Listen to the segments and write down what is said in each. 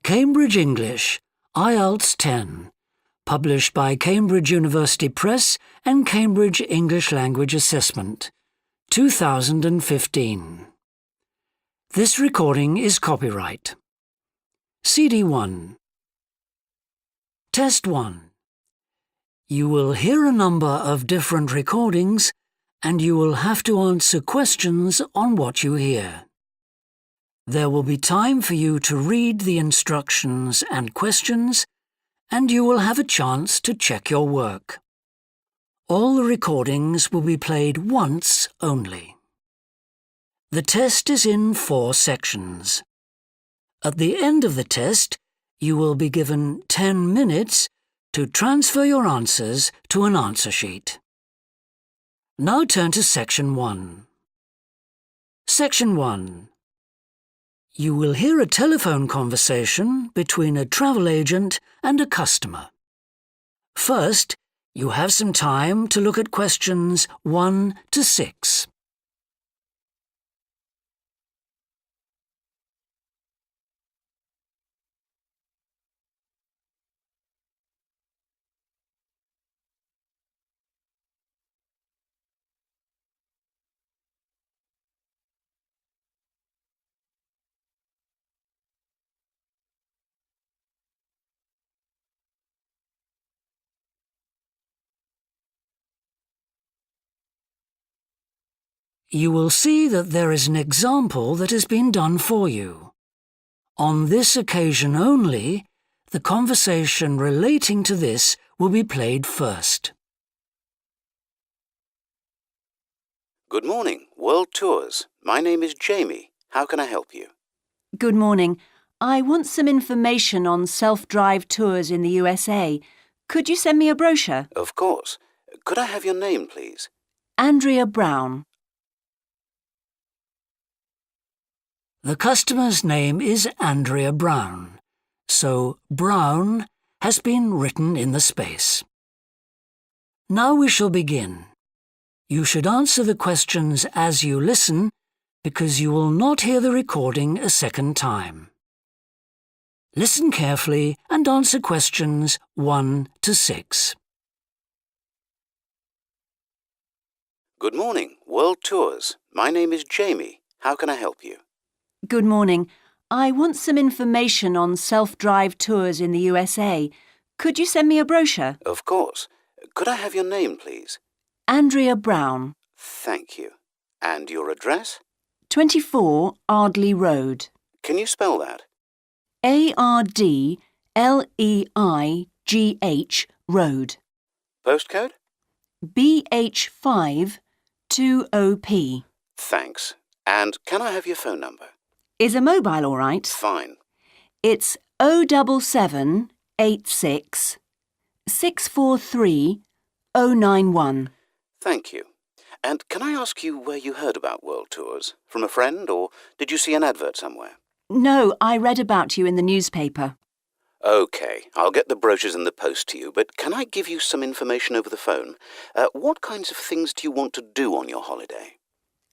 Cambridge English, Ielts 10, published by Cambridge University Press and Cambridge English Language Assessment, 2015. This recording is copyright. CD 1. Test 1. You will hear a number of different recordings and you will have to answer questions on what you hear. There will be time for you to read the instructions and questions, and you will have a chance to check your work. All the recordings will be played once only. The test is in 4 sections. At the end of the test, you will be given 10 minutes to transfer your answers to an answer sheet. Now turn to Section 1. Section 1. You will hear a telephone conversation between a travel agent and a customer. First, you have some time to look at questions 1 to 6. You will see that there is an example that has been done for you. On this occasion only, the conversation relating to this will be played first. Good morning, World Tours. My name is Jamie. How can I help you? Good morning. I want some information on self-drive tours in the USA. Could you send me a brochure? Of course. Could I have your name, please? Andrea Brown. The customer's name is Andrea Brown, so Brown has been written in the space. Now we shall begin. You should answer the questions as you listen, because you will not hear the recording a second time. Listen carefully and answer questions 1 to 6. Good morning, World Tours. My name is Jamie. How can I help you? Good morning. I want some information on self-drive tours in the USA. Could you send me a brochure? Of course. Could I have your name, please? Andrea Brown. Thank you. And your address? 24 Ardley Road. Can you spell that? Ardleigh Road. Postcode? BH5 2OP. Thanks. And can I have your phone number? Is a mobile all right? Fine. It's 07786 643 091. Thank you. And can I ask you where you heard about World Tours? From a friend, or did you see an advert somewhere? No, I read about you in the newspaper. OK, I'll get the brochures in the post to you, but can I give you some information over the phone? What kinds of things do you want to do on your holiday?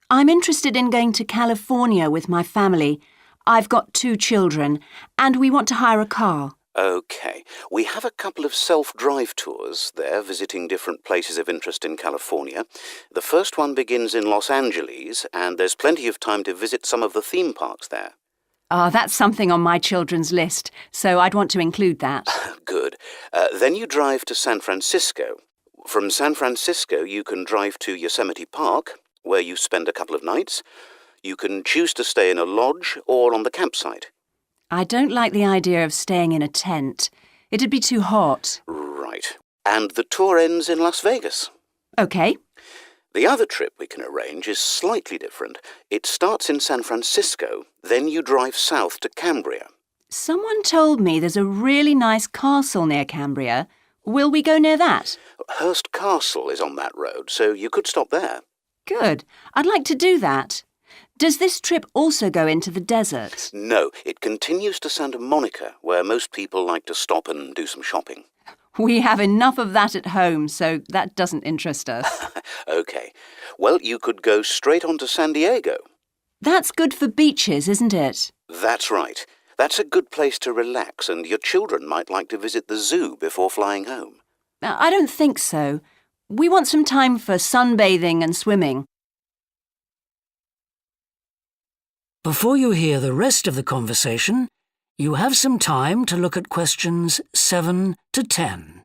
I'm interested in going to California with my family. I've got 2 children, and we want to hire a car. OK, we have a couple of self-drive tours there, visiting different places of interest in California. The first one begins in Los Angeles, and there's plenty of time to visit some of the theme parks there. That's something on my children's list, so I'd want to include that. Good. Then you drive to San Francisco. From San Francisco, you can drive to Yosemite Park, where you spend a couple of nights. You can choose to stay in a lodge or on the campsite. I don't like the idea of staying in a tent. It'd be too hot. Right. And the tour ends in Las Vegas. OK. The other trip we can arrange is slightly different. It starts in San Francisco, then you drive south to Cambria. Someone told me there's a really nice castle near Cambria. Will we go near that? Hearst Castle is on that road, so you could stop there. Good. I'd like to do that. Does this trip also go into the desert? No, it continues to Santa Monica, where most people like to stop and do some shopping. We have enough of that at home, so that doesn't interest us. OK. Well, you could go straight on to San Diego. That's good for beaches, isn't it? That's right. That's a good place to relax, and your children might like to visit the zoo before flying home. I don't think so. We want some time for sunbathing and swimming. Before you hear the rest of the conversation, you have some time to look at questions 7 to 10.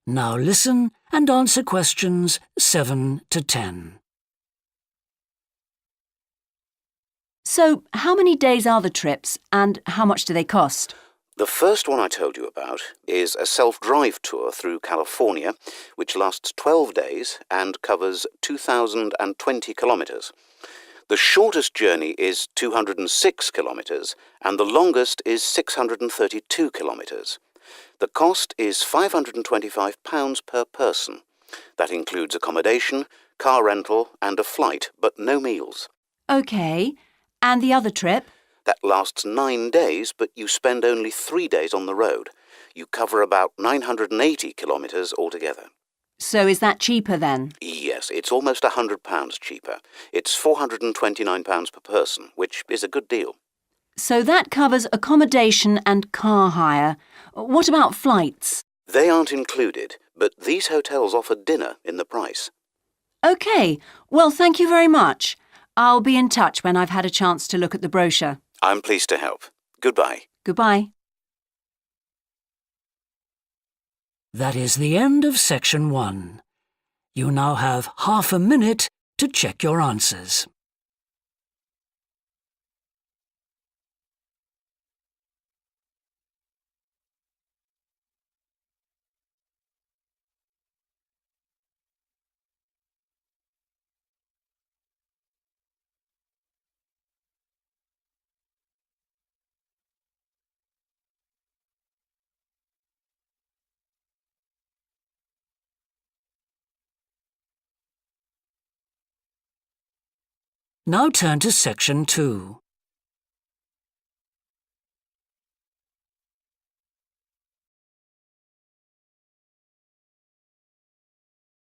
Now listen and answer questions 7 to 10. So, how many days are the trips and how much do they cost? The first one I told you about is a self-drive tour through California, which lasts 12 days and covers 2,020 kilometres. The shortest journey is 206 kilometres and the longest is 632 kilometres. The cost is £525 per person. That includes accommodation, car rental and a flight, but no meals. OK. And the other trip? That lasts 9 days, but you spend only 3 days on the road. You cover about 980 kilometres altogether. So is that cheaper then? Yes, it's almost £100 cheaper. It's £429 per person, which is a good deal. So that covers accommodation and car hire. What about flights? They aren't included, but these hotels offer dinner in the price. OK. Well, thank you very much. I'll be in touch when I've had a chance to look at the brochure. I'm pleased to help. Goodbye. Goodbye. That is the end of section 1. You now have half a minute to check your answers. Now turn to section 2.